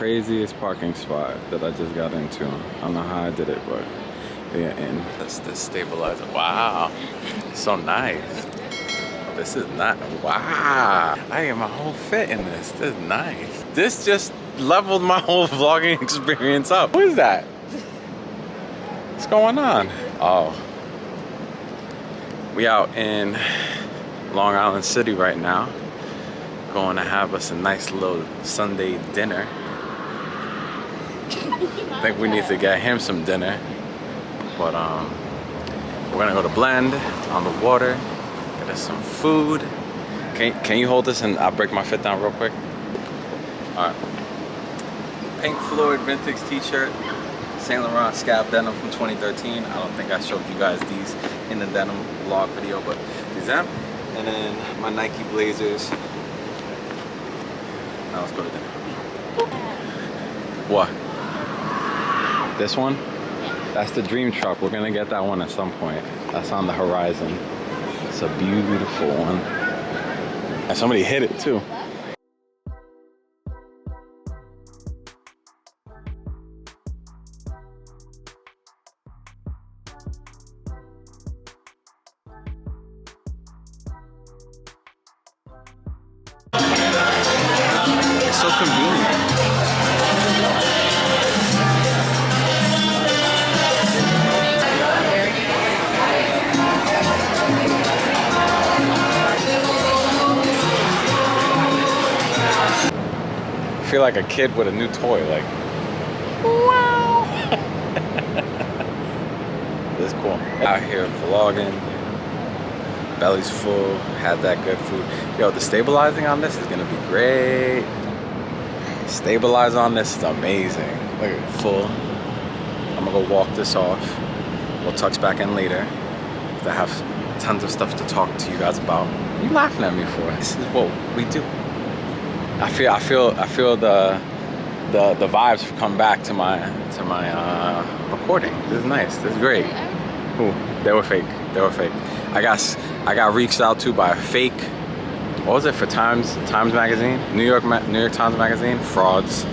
craziest parking spot that I just got into. I don't know how I did it, but we are in. That's the stabilizer. Wow, so nice. This is not, wow. I get my whole fit in this. This is nice. This just leveled my whole vlogging experience up. What is that? What's going on? Oh. We out in Long Island City right now. Going to have us a nice little Sunday dinner. I think we need to get him some dinner. But we're gonna go to Blend on the water. Get us some food. Can you hold this and I'll break my fit down real quick? All right. Pink Floyd vintage t-shirt. Saint Laurent scab denim from 2013. I don't think I showed you guys these in the denim vlog video, but these are them. And then my Nike Blazers. Now let's go to dinner. What? This one? That's the dream truck. We're gonna get that one at some point. That's on the horizon. It's a beautiful one. And somebody hit it too. It's so convenient. I feel like a kid with a new toy, like, wow. This is cool. Out here vlogging, belly's full, had that good food. Yo, the stabilizing on this is gonna be great. Stabilize on this is amazing. Look at it, full. I'm gonna go walk this off. We'll tux back in later. I have tons of stuff to talk to you guys about. What are you laughing at me for? This is what we do. I feel the vibes come back to my recording. This is nice. This is great. Ooh, they were fake. They were fake. I got reached out to by a fake. What was it for Times Magazine? New York Times Magazine. Frauds.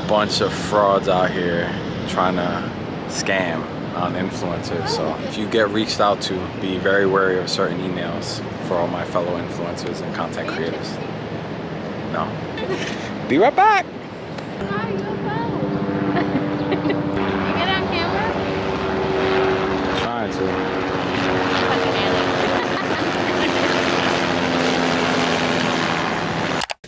Bunch of frauds out here trying to scam on influencers. So if you get reached out to, be very wary of certain emails for all my fellow influencers and content creators. No. Be right back. Hi, you well. You get on camera? Trying to.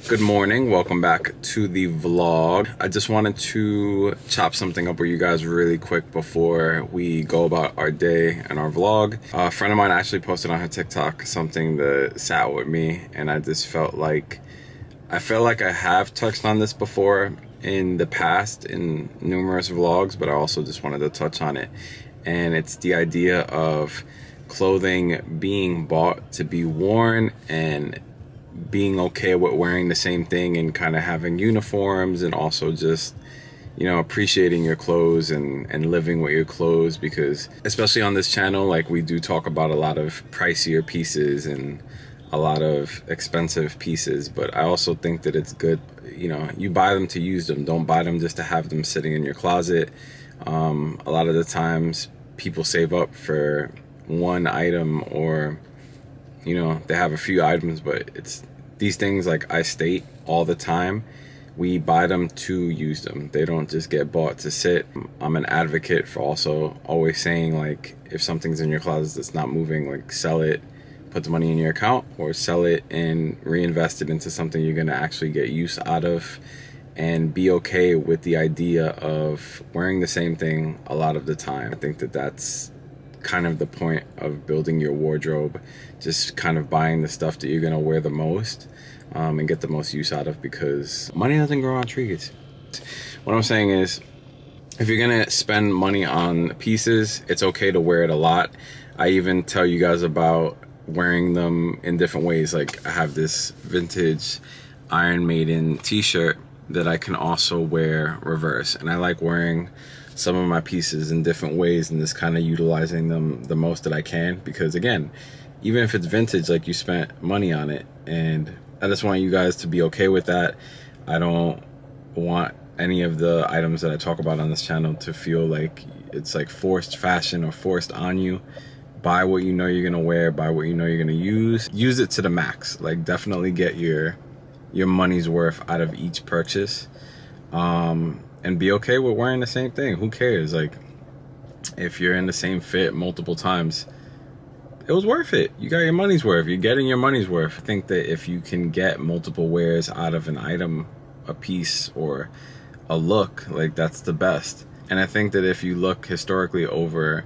Good morning, welcome back to the vlog. I just wanted to chop something up with you guys really quick before we go about our day and our vlog. A friend of mine actually posted on her TikTok something that sat with me, and I just felt like I have touched on this before in the past in numerous vlogs, but I also just wanted to touch on it. And it's the idea of clothing being bought to be worn and being okay with wearing the same thing and kind of having uniforms, and also just, you know, appreciating your clothes and living with your clothes, because especially on this channel, like, we do talk about a lot of pricier pieces and a lot of expensive pieces, but I also think that it's good, you know, you buy them to use them. Don't buy them just to have them sitting in your closet. A lot of the times people save up for one item, or, you know, they have a few items, but it's these things, like I state all the time, we buy them to use them. They don't just get bought to sit. I'm an advocate for also always saying, like, if something's in your closet that's not moving, like, sell it, put the money in your account, or sell it and reinvest it into something you're gonna actually get use out of, and be okay with the idea of wearing the same thing a lot of the time. I think that that's kind of the point of building your wardrobe, just kind of buying the stuff that you're gonna wear the most, and get the most use out of, because money doesn't grow on trees. What I'm saying is, if you're gonna spend money on pieces, it's okay to wear it a lot. I even tell you guys about wearing them in different ways. Like, I have this vintage Iron Maiden t-shirt that I can also wear reverse, and I like wearing some of my pieces in different ways and just kind of utilizing them the most that I can, because again, even if it's vintage, like, you spent money on it, and I just want you guys to be okay with that. I don't want any of the items that I talk about on this channel to feel like it's like forced fashion or forced on you. Buy what you know you're gonna wear, buy what you know you're gonna use it to the max. Like, definitely get your money's worth out of each purchase, and be okay with wearing the same thing. Who cares? Like, if you're in the same fit multiple times, it was worth it. You got your money's worth. You're getting your money's worth. I think that if you can get multiple wears out of an item, a piece, or a look, like, that's the best. And I think that if you look historically over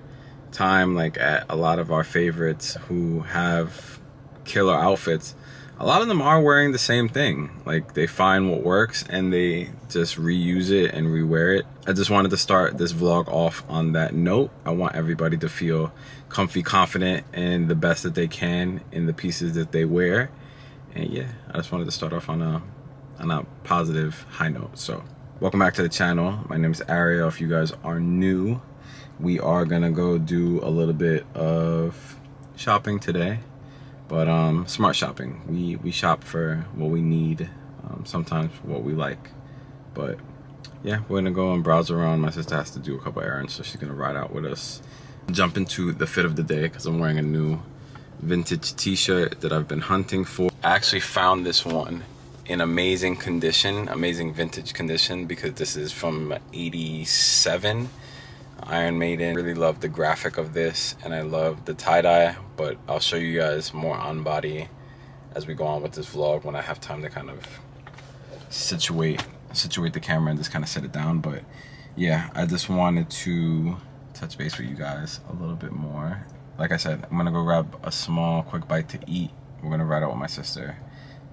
time, like at a lot of our favorites who have killer outfits, a lot of them are wearing the same thing. Like, they find what works and they just reuse it and rewear it. I just wanted to start this vlog off on that note. I want everybody to feel comfy, confident, and the best that they can in the pieces that they wear. And yeah, I just wanted to start off on a positive high note. So welcome back to the channel. My name is Ariel. If you guys are new, we are gonna go do a little bit of shopping today, but smart shopping. We shop for what we need, sometimes for what we like. But yeah, we're gonna go and browse around. My sister has to do a couple errands, so she's gonna ride out with us. Jump into the fit of the day because I'm wearing a new vintage t-shirt that I've been hunting for. I actually found this one in amazing condition, amazing vintage condition, because this is from '87. Iron Maiden. Really love the graphic of this, and I love the tie-dye, but I'll show you guys more on body as we go on with this vlog when I have time to kind of situate the camera and just kind of set it down. But yeah, I just wanted to touch base with you guys a little bit more. Like I said, I'm gonna go grab a small quick bite to eat. We're gonna ride out with my sister,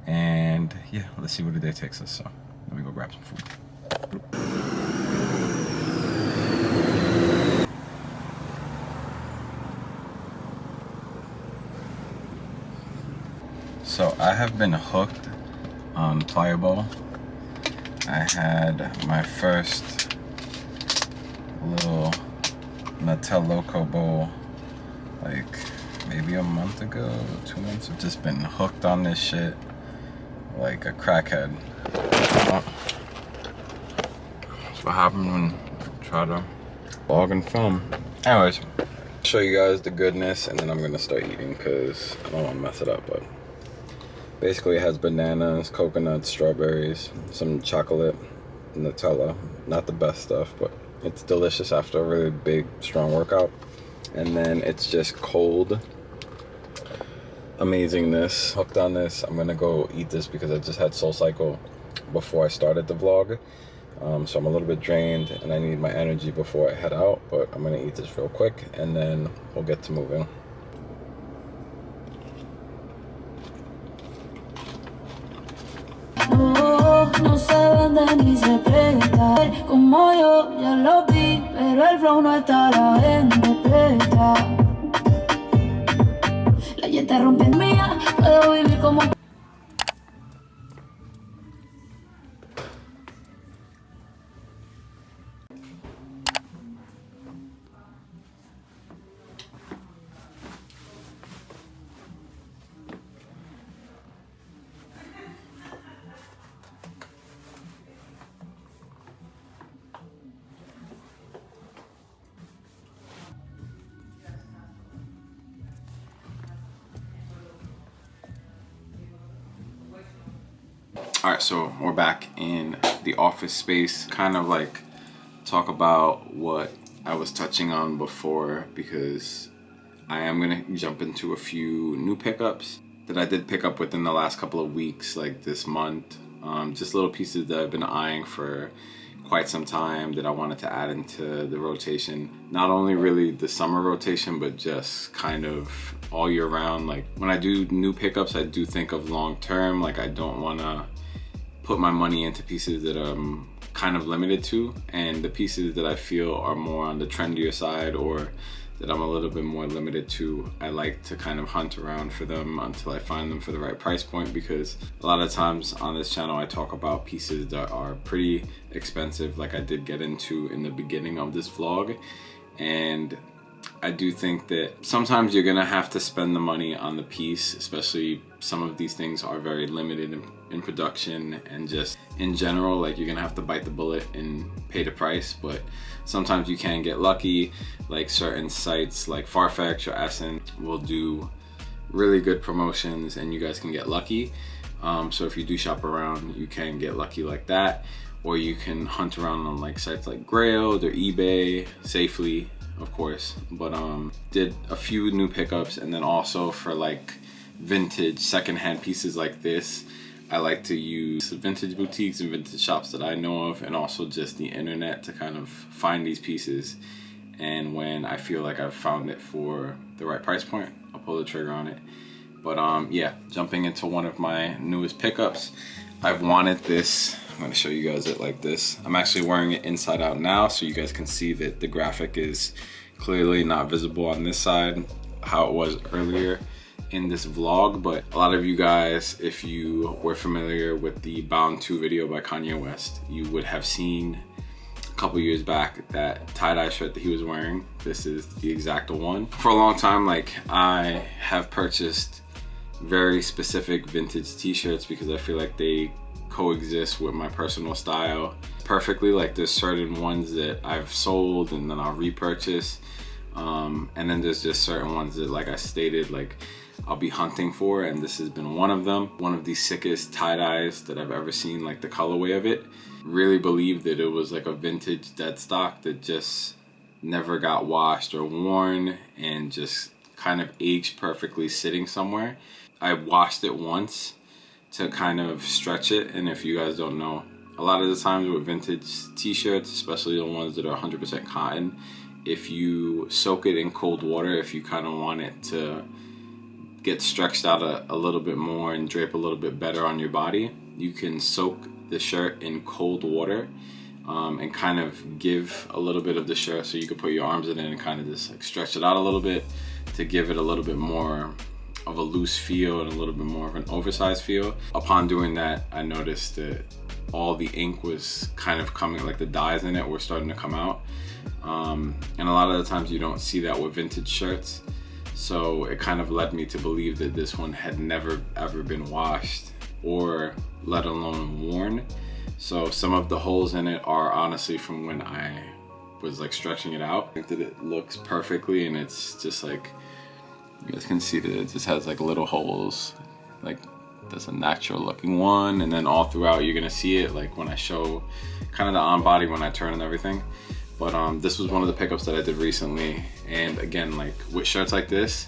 and yeah, let's see where the day takes us. So let me go grab some food. So I have been hooked on Pliable. I had my first little Natel Loco bowl like maybe a month ago, 2 months. I've just been hooked on this shit like a crackhead. That's what happened when I try to vlog and film. Anyways, show you guys the goodness, and then I'm gonna start eating because I don't want to mess it up. But basically it has bananas, coconuts, strawberries, some chocolate, Nutella. Not the best stuff, but it's delicious after a really big, strong workout. And then it's just cold amazingness. Hooked on this. I'm gonna go eat this because I just had SoulCycle before I started the vlog. So I'm a little bit drained and I need my energy before I head out, but I'm gonna eat this real quick and then we'll get to moving. No se vende ni se presta. Como yo ya lo vi, pero el flow no está a la gente presta. La gente rompe mía, puedo vivir como. All right, so we're back in the office space. Kind of like talk about what I was touching on before, because I am gonna jump into a few new pickups that I did pick up within the last couple of weeks, like this month. Just little pieces that I've been eyeing for quite some time that I wanted to add into the rotation. Not only really the summer rotation, but just kind of all year round. Like when I do new pickups, I do think of long term. Like I don't wanna put my money into pieces that I'm kind of limited to, and the pieces that I feel are more on the trendier side or that I'm a little bit more limited to, I like to kind of hunt around for them until I find them for the right price point, because a lot of times on this channel I talk about pieces that are pretty expensive, like I did get into in the beginning of this vlog. And I do think that sometimes you're gonna have to spend the money on the piece, especially some of these things are very limited in production, and just in general, like, you're gonna have to bite the bullet and pay the price. But sometimes you can get lucky, like certain sites like Farfetch or Essen will do really good promotions and you guys can get lucky. So if you do shop around, you can get lucky like that, or you can hunt around on like sites like Grailed or eBay safely, of course. But did a few new pickups, and then also for like vintage secondhand pieces like this, I like to use vintage boutiques and vintage shops that I know of, and also just the internet to kind of find these pieces. And when I feel like I've found it for the right price point, I'll pull the trigger on it. But yeah, jumping into one of my newest pickups. I've wanted this. I'm gonna show you guys it like this. I'm actually wearing it inside out now, so you guys can see that the graphic is clearly not visible on this side, how it was earlier in this vlog. But a lot of you guys, if you were familiar with the Bound 2 video by Kanye West, you would have seen a couple years back that tie-dye shirt that he was wearing. This is the exact one. For a long time, like, I have purchased very specific vintage t-shirts because I feel like they coexist with my personal style perfectly. Like, there's certain ones that I've sold and then I'll repurchase, and then there's just certain ones that, like I stated, like, I'll be hunting for, and this has been one of them. One of the sickest tie-dyes that I've ever seen, like the colorway of it. Really believe that it was like a vintage dead stock that just never got washed or worn and just kind of aged perfectly sitting somewhere. I washed it once to kind of stretch it, and if you guys don't know, a lot of the times with vintage t-shirts, especially the ones that are 100% cotton, if you soak it in cold water, if you kind of want it to get stretched out a little bit more and drape a little bit better on your body, you can soak the shirt in cold water and kind of give a little bit of the shirt, so you can put your arms in it and kind of just like stretch it out a little bit to give it a little bit more of a loose feel and a little bit more of an oversized feel. Upon doing that, I noticed that all the ink was kind of coming, like the dyes in it were starting to come out. And a lot of the times you don't see that with vintage shirts. So it kind of led me to believe that this one had never ever been washed or let alone worn. So some of the holes in it are honestly from when I was like stretching it out. I think that it looks perfectly, and it's just like, you guys can see that it just has like little holes. Like, there's a natural looking one, and then all throughout you're gonna see it, like when I show kind of the on body when I turn and everything. But this was one of the pickups that I did recently, and again, like with shirts like this,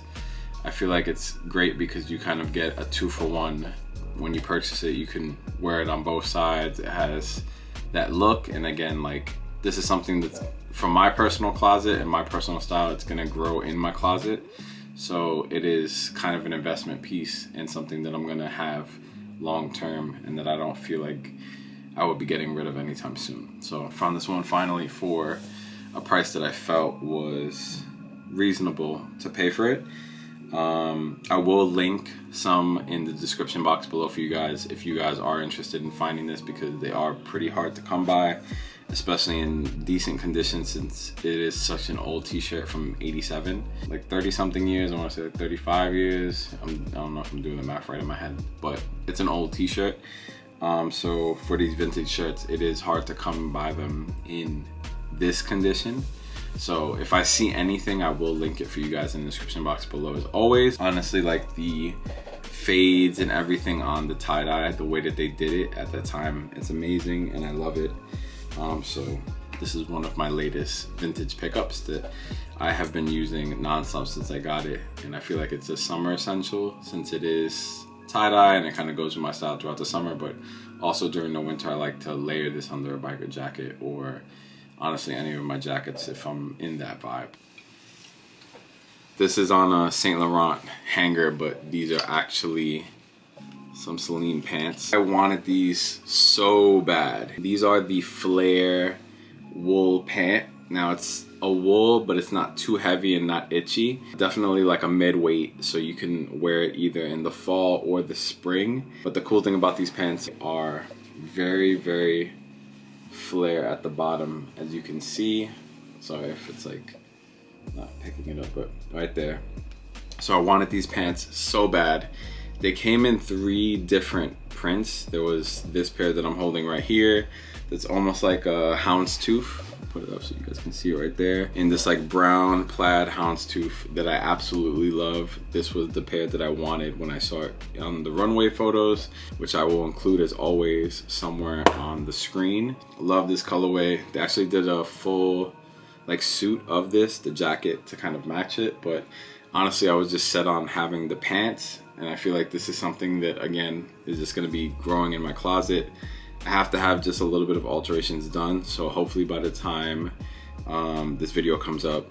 I feel like it's great because you kind of get a 2-for-1. When you purchase it, you can wear it on both sides. It has that look, and again, like, this is something that's from my personal closet and my personal style. It's gonna grow in my closet, so it is kind of an investment piece and something that I'm gonna have long term, and that I don't feel like I would be getting rid of anytime soon. So I found this one finally for a price that I felt was reasonable to pay for it. I will link some in the description box below for you guys if you guys are interested in finding this, because they are pretty hard to come by, especially in decent condition, since it is such an old t-shirt from '87, like 30 something years. I want to say like 35 years. I don't know if I'm doing the math right in my head, but it's an old t-shirt. So for these vintage shirts, it is hard to come by them in this condition. So if I see anything, I will link it for you guys in the description box below as always. Honestly, like the fades and everything on the tie-dye, the way that they did it at that time, it's amazing and I love it. So this is one of my latest vintage pickups that I have been using nonstop since I got it, and I feel like it's a summer essential since it is tie-dye and it kind of goes with my style throughout the summer. But also during the winter, I like to layer this under a biker jacket, or honestly any of my jackets if I'm in that vibe. This is on a Saint Laurent hanger, but these are actually some Celine pants. I wanted these so bad. These are the flare wool pant. Now it's a wool, but it's not too heavy and not itchy. Definitely like a mid-weight, so you can wear it either in the fall or the spring. But the cool thing about these pants are very, very flare at the bottom, as you can see. Sorry if it's like not picking it up, but right there. So I wanted these pants so bad They came in 3 different prints. There was this pair that I'm holding right here that's almost like a houndstooth. Put it up so you guys can see it right there. In this like brown plaid houndstooth that I absolutely love. This was the pair that I wanted when I saw it on the runway photos, which I will include as always somewhere on the screen. Love this colorway. They actually did a full like suit of this, the jacket to kind of match it, but honestly I was just set on having the pants, and I feel like this is something that again is just going to be growing in my closet. I have to have just a little bit of alterations done, so hopefully by the time this video comes up,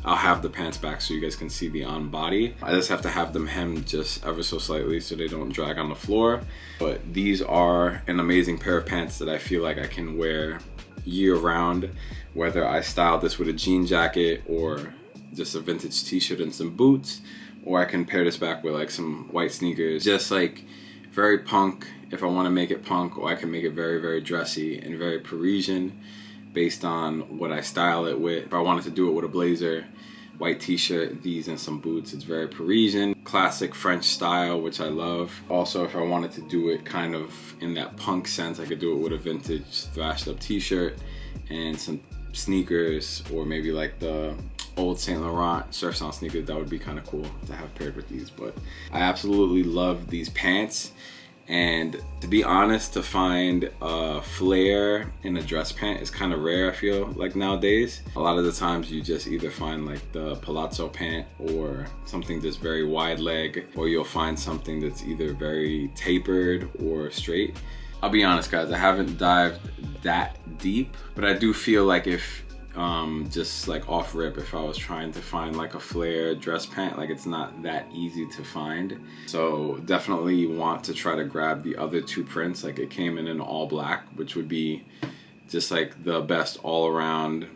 I'll have the pants back so you guys can see the on body. I just have to have them hemmed just ever so slightly so they don't drag on the floor. But these are an amazing pair of pants that I feel like I can wear year round, whether I style this with a jean jacket or just a vintage t-shirt and some boots, or I can pair this back with like some white sneakers. Just like very punk if I want to make it punk, or I can make it very, very dressy and very Parisian based on what I style it with. If I wanted to do it with a blazer, white t-shirt, these and some boots, it's very Parisian. Classic French style, which I love. Also, if I wanted to do it kind of in that punk sense, I could do it with a vintage thrashed up t-shirt and some sneakers, or maybe like the old Saint Laurent surf sound sneakers. That would be kind of cool to have paired with these. But I absolutely love these pants. And to be honest, to find a flare in a dress pant is kind of rare, I feel like nowadays. A lot of the times you just either find like the palazzo pant or something that's very wide leg, or you'll find something that's either very tapered or straight. I'll be honest guys, I haven't dived that deep, but I do feel like if just like off rip, if I was trying to find like a flare dress pant, like it's not that easy to find. So definitely want to try to grab the other 2 prints. Like it came in an all black, which would be just like the best all around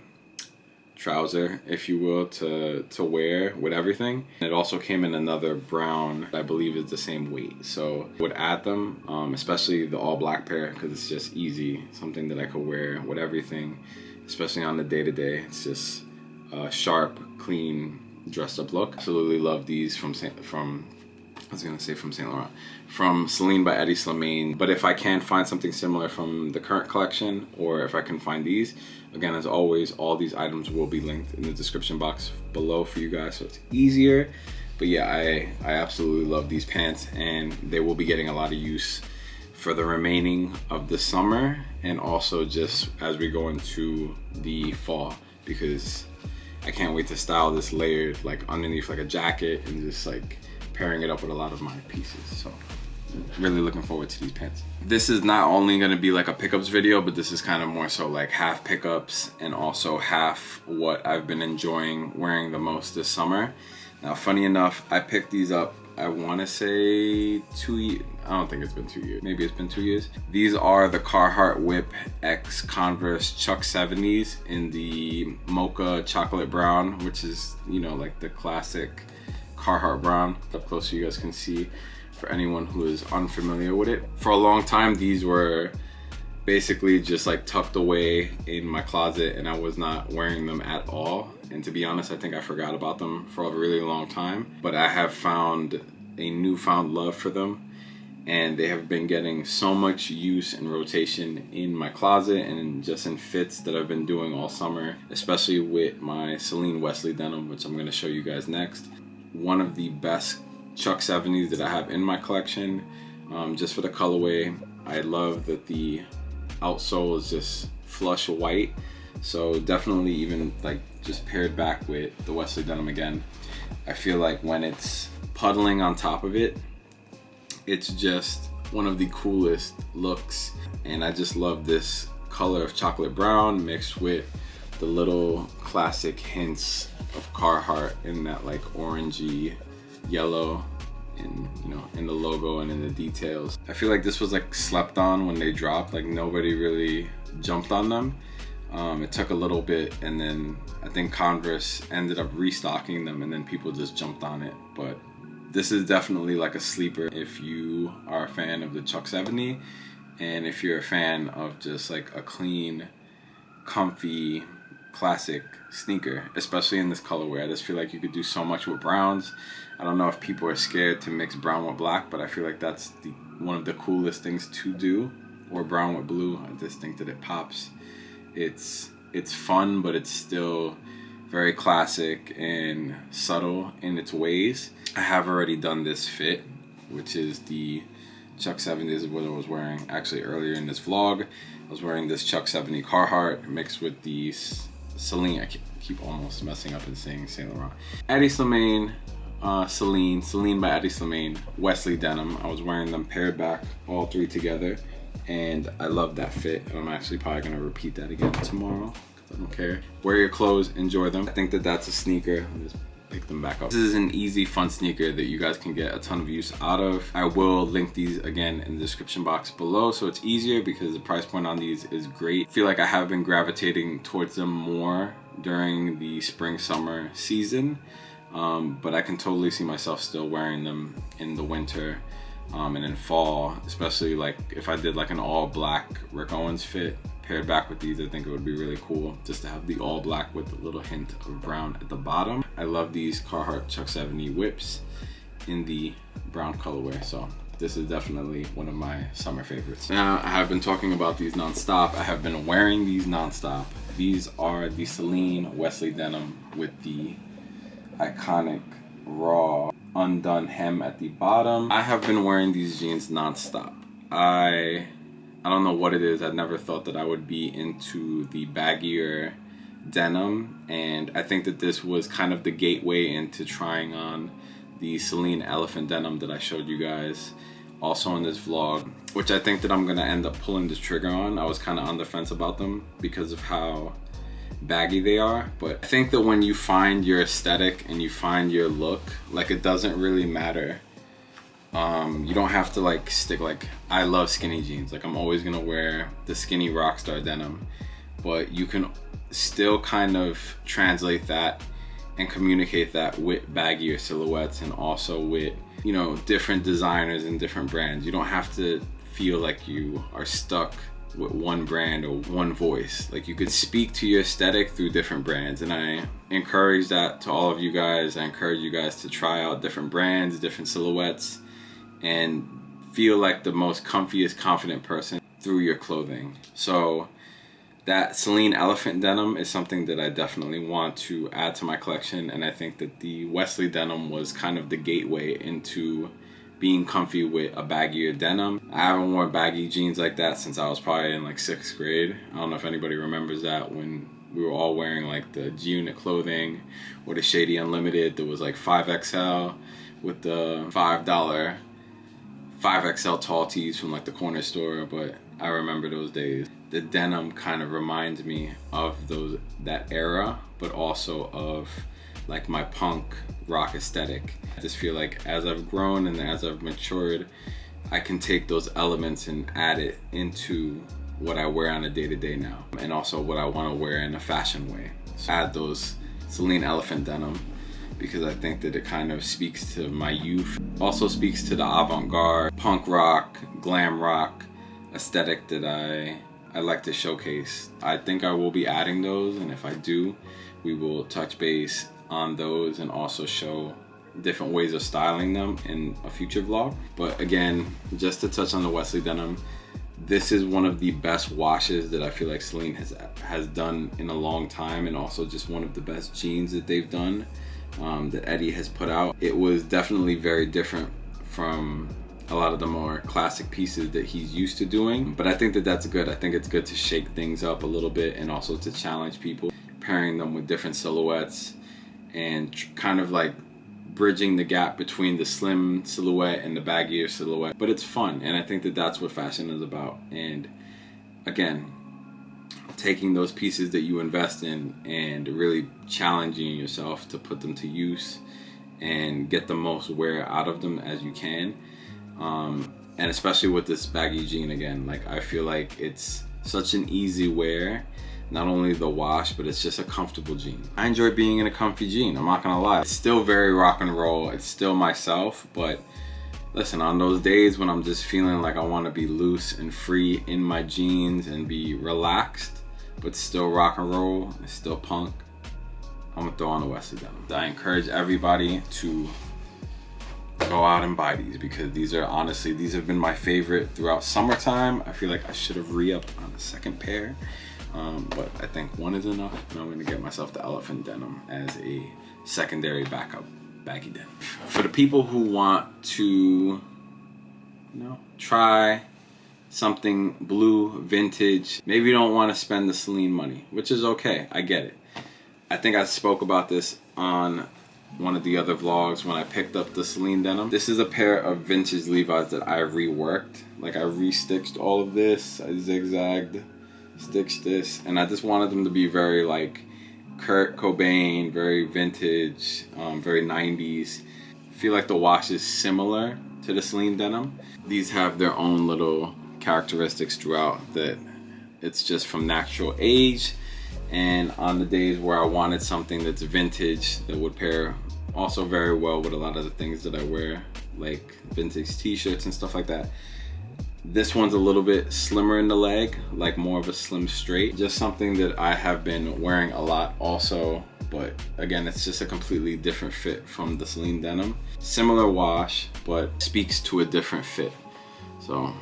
trouser, if you will, to wear with everything. And it also came in another brown, I believe is the same weight. So I would add them, especially the all black pair, because it's just easy, something that I could wear with everything. Especially on the day-to-day. It's just a sharp, clean, dressed up look. Absolutely love these from Saint Laurent. From Celine by Eddie Slimane. But if I can find something similar from the current collection, or if I can find these, again, as always, all these items will be linked in the description box below for you guys, so it's easier. But yeah, I absolutely love these pants, and they will be getting a lot of use for the remaining of the summer, and also just as we go into the fall, because I can't wait to style this layered like underneath like a jacket and just like pairing it up with a lot of my pieces. So really looking forward to these pants. This is not only going to be like a pickups video, but this is kind of more so like half pickups and also half what I've been enjoying wearing the most this summer. Now funny enough, I picked these up, I want to say 2 years. I don't think it's been 2 years. Maybe it's been 2 years. These are the Carhartt Whip X Converse Chuck 70s in the mocha chocolate brown, which is, you know, like the classic Carhartt brown. Up close so you guys can see for anyone who is unfamiliar with it. For a long time, these were basically just like tucked away in my closet and I was not wearing them at all. And to be honest, I think I forgot about them for a really long time. But I have found a newfound love for them, and they have been getting so much use and rotation in my closet and just in fits that I've been doing all summer, especially with my Celine Wesley denim, which I'm going to show you guys next. One of the best Chuck 70s that I have in my collection, just for the colorway. I love that the outsole is just flush white, so definitely even like just paired back with the Wesley denim again, I feel like when it's puddling on top of it, it's just one of the coolest looks. And I just love this color of chocolate brown mixed with the little classic hints of Carhartt in that like orangey yellow, in, you know, in the logo and in the details. I feel like this was like slept on when they dropped. Like nobody really jumped on them. It took a little bit, and then I think Converse ended up restocking them, and then people just jumped on it. But this is definitely like a sleeper if you are a fan of the Chuck 70, and if you're a fan of just like a clean, comfy, classic sneaker, especially in this colorway. I just feel like you could do so much with browns. I don't know if people are scared to mix brown with black, but I feel like that's one of the coolest things to do, or brown with blue. I just think that it pops. It's fun, but it's still very classic and subtle in its ways. I have already done this fit, which is the Chuck 70. This is what I was wearing actually earlier in this vlog. I was wearing this Chuck 70 Carhartt mixed with the Celine. I keep almost messing up and saying Saint Laurent. Eddie Slimane, Celine by Eddie Slimane, Wesley denim. I was wearing them paired back, all three together, and I love that fit. I'm actually probably gonna repeat that again tomorrow. I don't care. Wear your clothes, enjoy them. I think that that's a sneaker. I'll just pick them back up. This is an easy, fun sneaker that you guys can get a ton of use out of. I will link these again in the description box below, so it's easier because the price point on these is great. I feel like I have been gravitating towards them more during the spring-summer season, but I can totally see myself still wearing them in the winter and in fall, especially like if I did like an all-black Rick Owens fit paired back with these. I think it would be really cool just to have the all black with a little hint of brown at the bottom. I love these Carhartt Chuck 70 whips in the brown colorway, so this is definitely one of my summer favorites. Now, I have been talking about these non-stop. I have been wearing these non-stop. These are the Celine Wesley denim with the iconic raw undone hem at the bottom. I have been wearing these jeans non-stop. I don't know what it is. I never thought that I would be into the baggier denim, and I think that this was kind of the gateway into trying on the Celine elephant denim that I showed you guys also in this vlog, which I think that I'm gonna end up pulling the trigger on. I was kind of on the fence about them because of how baggy they are, but I think that when you find your aesthetic and you find your look, like, it doesn't really matter. You don't have to like stick, like, I love skinny jeans, like I'm always gonna wear the skinny Rockstar denim, but you can still kind of translate that and communicate that with baggier silhouettes and also with, you know, different designers and different brands. You don't have to feel like you are stuck with one brand or one voice. Like, you could speak to your aesthetic through different brands, and I encourage that to all of you guys. I encourage you guys to try out different brands, different silhouettes, and feel like the most comfiest, confident person through your clothing. So that Celine elephant denim is something that I definitely want to add to my collection, and I think that the Wesley denim was kind of the gateway into being comfy with a baggier denim. I haven't worn baggy jeans like that since I was probably in like 6th grade. I don't know if anybody remembers that, when we were all wearing like the G-Unit clothing or the Shady Unlimited that was like 5XL with the $5 5XL tall tees from like the corner store. But I remember those days. The denim kind of reminds me of that era, but also of like my punk rock aesthetic. I just feel like as I've grown and as I've matured, I can take those elements and add it into what I wear on a day-to-day now, and also what I want to wear in a fashion way. So add those Celine elephant denim because I think that it kind of speaks to my youth. Also speaks to the avant-garde, punk rock, glam rock aesthetic that I like to showcase. I think I will be adding those, and if I do, we will touch base on those and also show different ways of styling them in a future vlog. But again, just to touch on the Wesley denim, this is one of the best washes that I feel like Celine has done in a long time, and also just one of the best jeans that they've done, that Eddie has put out. It was definitely very different from a lot of the more classic pieces that he's used to doing, but I think that that's good. I think it's good to shake things up a little bit and also to challenge people, pairing them with different silhouettes and kind of like bridging the gap between the slim silhouette and the baggier silhouette. But it's fun, and I think that that's what fashion is about. And again, taking those pieces that you invest in and really challenging yourself to put them to use and get the most wear out of them as you can. And especially with this baggy jean, again, like, I feel like it's such an easy wear. Not only the wash, but it's just a comfortable jean. I enjoy being in a comfy jean, I'm not gonna lie. It's still very rock and roll, it's still myself, but listen, on those days when I'm just feeling like I wanna be loose and free in my jeans and be relaxed, but still rock and roll, it's still punk, I'm gonna throw on the Wesley denim. I encourage everybody to go out and buy these because these are honestly, these have been my favorite throughout summertime. I feel like I should have re-upped on a second pair, but I think one is enough, and I'm gonna get myself the elephant denim as a secondary backup baggy denim. For the people who want to, try something blue, vintage, maybe you don't want to spend the Celine money, which is okay, I get it. I think I spoke about this on one of the other vlogs when I picked up the Celine denim. This is a pair of vintage Levi's that I reworked. Like I re-stitched all of this, I zigzagged, stitched this, and I just wanted them to be very like Kurt Cobain, very vintage, very 90s. I feel like the wash is similar to the Celine denim. These have their own little characteristics throughout that it's just from natural age, and on the days where I wanted something that's vintage that would pair also very well with a lot of the things that I wear, like vintage t-shirts and stuff like that. This one's a little bit slimmer in the leg, like more of a slim straight. Just something that I have been wearing a lot also, but again, it's just a completely different fit from the Celine denim. Similar wash, but speaks to a different fit. So,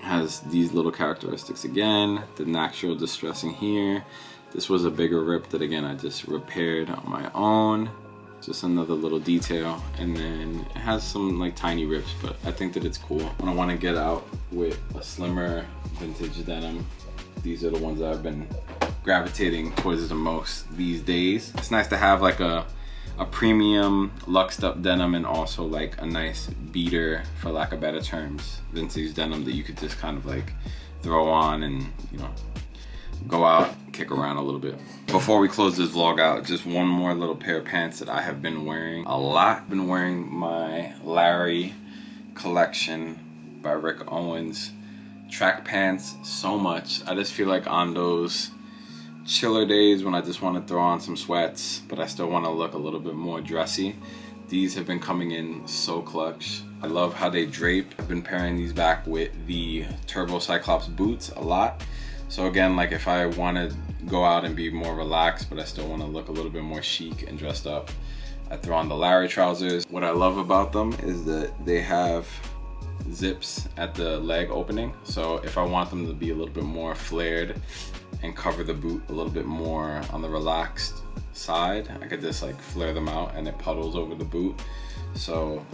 has these little characteristics again, the natural distressing here. This was a bigger rip that again, I just repaired on my own. Just another little detail, and then it has some like tiny rips, but I think that it's cool. When I want to get out with a slimmer vintage denim, these are the ones that I've been gravitating towards the most these days. It's nice to have like a premium luxed up denim and also like a nice beater, for lack of better terms, vintage denim that you could just kind of like throw on and go out, kick around a little bit. Before we close this vlog out, just one more little pair of pants that I have been wearing a lot. I've been wearing my Larry collection by Rick Owens track pants so much. I just feel like on those chiller days when I just want to throw on some sweats, but I still want to look a little bit more dressy, these have been coming in so clutch. I love how they drape. I've been pairing these back with the Turbo Cyclops boots a lot. So again, like if I want to go out and be more relaxed, but I still want to look a little bit more chic and dressed up, I throw on the Larry trousers. What I love about them is that they have zips at the leg opening. So if I want them to be a little bit more flared and cover the boot a little bit more on the relaxed side, I could just like flare them out and it puddles over the boot. So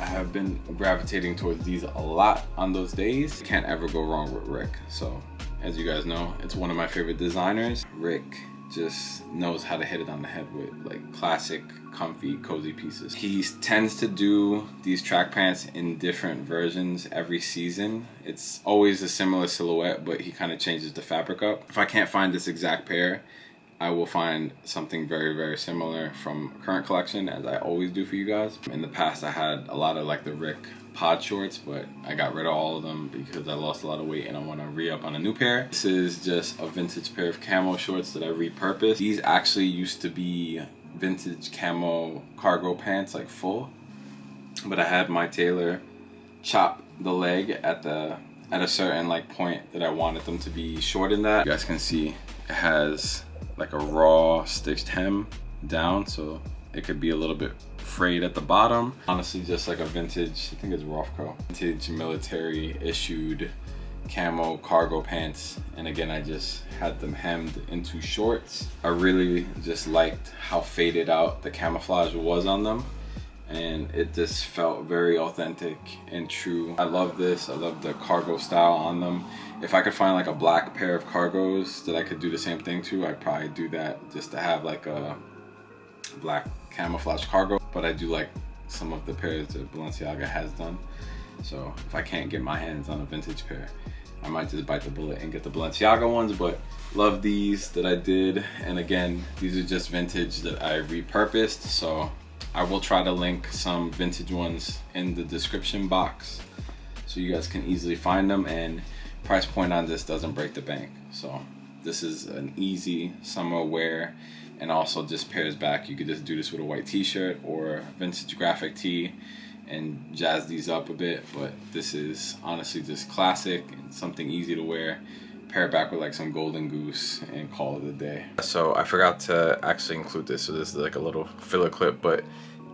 I have been gravitating towards these a lot on those days. Can't ever go wrong with Rick. So as you guys know, it's one of my favorite designers. Rick just knows how to hit it on the head with like classic, comfy, cozy pieces. He tends to do these track pants in different versions every season. It's always a similar silhouette, but he kind of changes the fabric up. If I can't find this exact pair, I will find something very, very similar from current collection, as I always do for you guys. In the past, I had a lot of like the Rick pod shorts, but I got rid of all of them because I lost a lot of weight and I want to re-up on a new pair. This is just a vintage pair of camo shorts that I repurposed. These actually used to be vintage camo cargo pants, like full, but I had my tailor chop the leg at a certain like point that I wanted them to be short in that. You guys can see it has like a raw stitched hem down, so it could be a little bit frayed at the bottom. Honestly, just like a vintage, I think it's Rothco, vintage military issued camo cargo pants. And again, I just had them hemmed into shorts. I really just liked how faded out the camouflage was on them, and it just felt very authentic and true. I love this. I love the cargo style on them. If I could find like a black pair of cargos that I could do the same thing to, I'd probably do that, just to have like a black camouflage cargo. But I do like some of the pairs that Balenciaga has done. So if I can't get my hands on a vintage pair, I might just bite the bullet and get the Balenciaga ones. But love these that I did. And again, these are just vintage that I repurposed. So I will try to link some vintage ones in the description box so you guys can easily find them. And price point on this doesn't break the bank. So this is an easy summer wear, and also just pairs back. You could just do this with a white t-shirt or vintage graphic tee and jazz these up a bit. But this is honestly just classic and something easy to wear. pair it back with like some golden goose and call it a day. So I forgot to actually include this, so this is like a little filler clip, but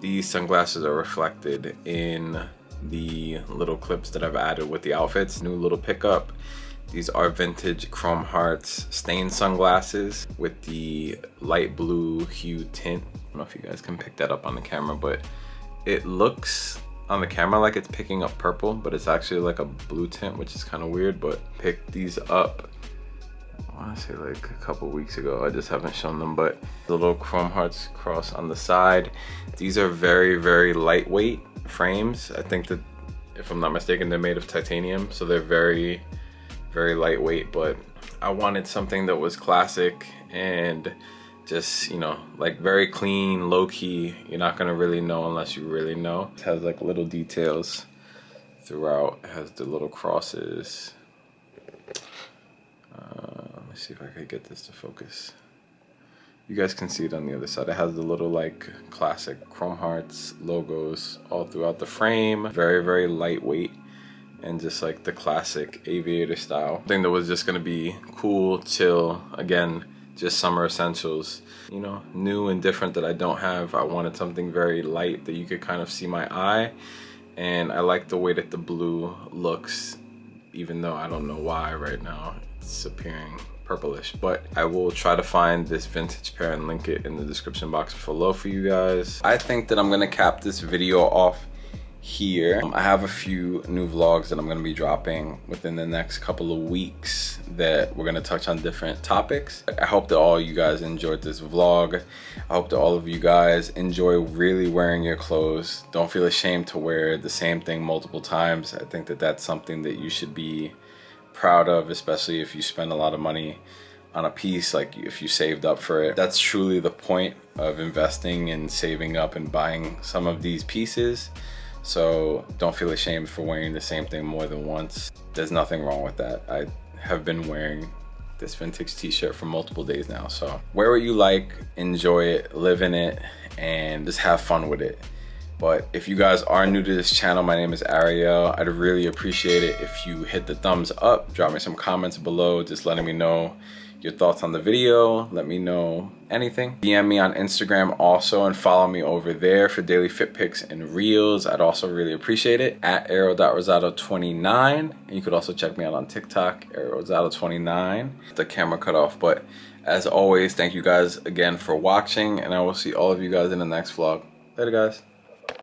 these sunglasses are reflected in the little clips that I've added with the outfits. New little pickup. These are vintage Chrome Hearts stained sunglasses with the light blue hue tint. I don't know if you guys can pick that up on the camera, but it looks on the camera like it's picking up purple, but it's actually like a blue tint, which is kind of weird. But picked these up, I want to say like a couple weeks ago. I just haven't shown them, but the little Chrome Hearts cross on the side. These are very, very lightweight frames. I think that, if I'm not mistaken, they're made of titanium, so they're very, very lightweight. But I wanted something that was classic and just, you know, like very clean, low-key. You're not gonna really know unless you really know. It has like little details throughout. It has the little crosses. Let me see if I could get this to focus. You guys can see it on the other side. It has the little like classic Chrome Hearts logos all throughout the frame. Very, very lightweight and just like the classic aviator style. Thing that was just gonna be cool, chill, again, just summer essentials. You know, new and different that I don't have. I wanted something very light that you could kind of see my eye. And I like the way that the blue looks, even though I don't know why right now it's appearing purplish. But I will try to find this vintage pair and link it in the description box below for you guys. I think that I'm gonna cap this video off here. I have a few new vlogs that I'm gonna be dropping within the next couple of weeks that we're gonna touch on different topics. I hope that all you guys enjoyed this vlog. I hope that all of you guys enjoy really wearing your clothes. Don't feel ashamed to wear the same thing multiple times. I think that that's something that you should be proud of, especially if you spend a lot of money on a piece, like if you saved up for it. That's truly the point of investing and saving up and buying some of these pieces. So don't feel ashamed for wearing the same thing more than once. There's nothing wrong with that. I have been wearing this vintage t-shirt for multiple days now. So wear what you like, enjoy it, live in it, and just have fun with it. But if you guys are new to this channel, my name is Ariel. I'd really appreciate it if you hit the thumbs up, drop me some comments below, just letting me know your thoughts on the video. Let me know anything. DM me on Instagram also and follow me over there for daily fit pics and reels. I'd also really appreciate it. At Ariel.Rosado29. And you could also check me out on TikTok, Ariel Rosado29. The camera cut off, but as always, thank you guys again for watching, and I will see all of you guys in the next vlog. Later, guys.